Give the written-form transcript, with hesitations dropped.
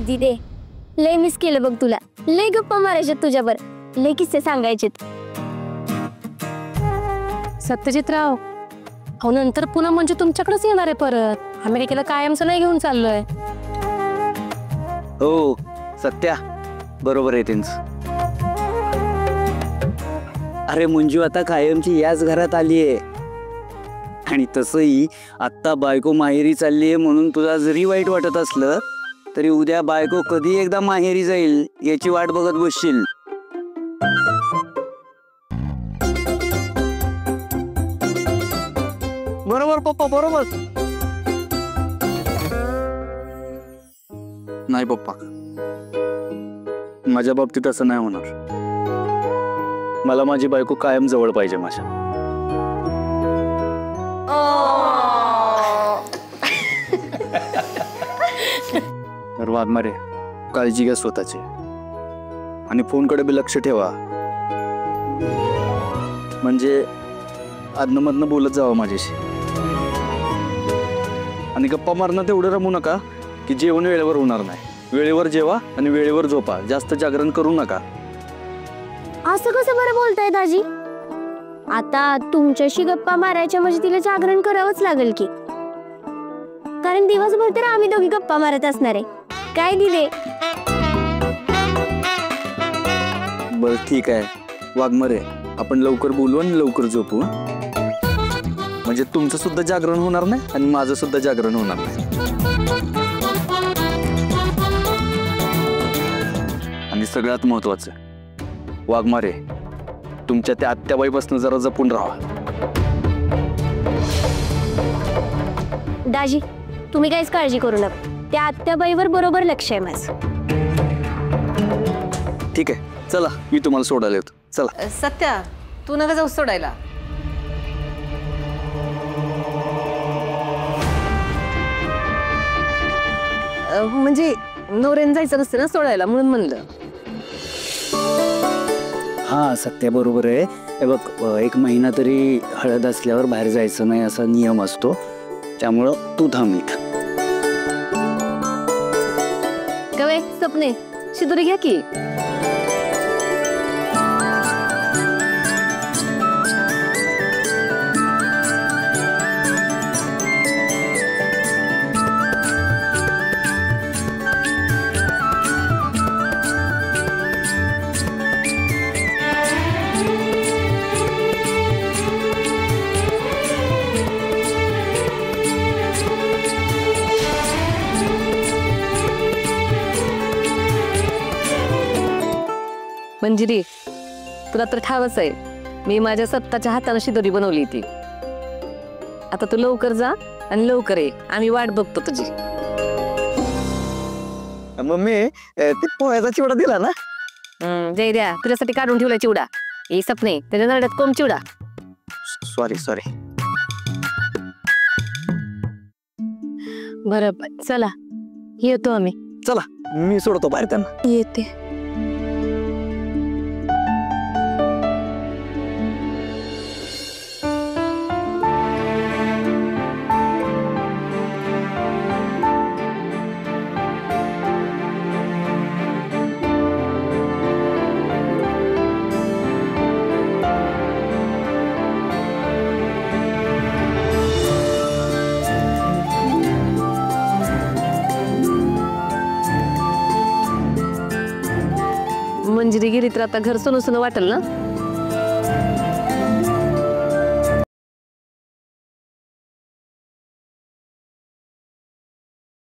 दिदे, लय मिस केलं बघ तुला. लय गप्पा मारायच्यात तुझ्यावर, लय किस्से सांगायचेत. सत्यजितराव, अहो नंतर पुन्हा म्हणजे तुमच्याकडेच येणार आहे परत. आम्ही काय केलं कायमचं नाही घेऊन चाललोय. हो सत्या, बरोबर आहे त्यांचं. अरे मंजू आता कायमची याच घरात आलीये. आणि तसंही आत्ता बायको माहेरी चाललीये म्हणून तुला जरी वाईट वाटत असलं तरी उद्या बायको कधी एकदा माहेरी जाईल याची वाट बघत बसशील. बरोबर पप्पा, बरोबर. नाही पप्पा, माझ्या बाबतीत असं नाही होणार. मला माझी बायको कायम जवळ पाहिजे माझ्या. तर वाघमारे, काळजी घ्या स्वतःची आणि फोनकडे बी लक्ष ठेवा. म्हणजे आदनमधनं बोलत जावं माझ्याशी. आणि गप्पा मारणं तेवढं रमू नका की जेवण वेळेवर होणार नाही. वेळेवर जेवा आणि वेळेवर झोपा. जास्त जागरण करू नका. असं कसं बरं बोलताय दाजी? आता तुमच्याशी गप्पा मारायच्या म्हणजे तिला जागरण करावंच लागेल की, कारण दिवसभर तर आम्ही दोघी गप्पा मारत असणार आहे. काय दिले? बर ठीक आहे वाघमारे, आपण लवकर बोलू आणि लवकर झोपू. म्हणजे तुमचं सुद्धा जागरण होणार नाही आणि माझं सुद्धा जागरण होणार नाही. आणि सगळ्यात महत्वाचं वाघमारे, तुमच्या त्या आत्याबाईपासून जरा जपून राहा. दाजी, तुम्ही काहीच काळजी करू नका. त्या आत्याबाईवर बरोबर लक्ष आहे माझं. ठीक आहे, चला मी तुम्हाला सोडायला येतो. चला. सत्या, तू नका जाऊ सोडायला. म्हणजे नवऱ्याने जायचं नसतं ना सोडायला, म्हणून म्हणलं. हा सत्या बरोबर आहे. हे बघ, 1 महिना तरी हळद असल्यावर बाहेर जायचं नाही असा नियम असतो. त्यामुळं तू थांब इथं. कवे सपने, शिदोरी घ्या की. मंजिरी, तुला तर ठावच आहे, मी माझ्या स्वतःच्या हाताने शिदोरी बनवली ती. आता तू लवकर जा आणि लवकर ये, आम्ही वाट बघतो तुझी. मम्मी, ते पोह्याचा चिवडा दिला ना? जय द्या, तुझ्यासाठी काढून ठेवला चिवडा. ए सपने, त्याच्या नरड्यात कोंब चिवडा. सॉरी. बरं चला, येतो आम्ही. चला, मी सोडतो बाहेर त्यांना. येते. मंजिरी गेली तर आता घर सोनं सोनं वाटेल ना.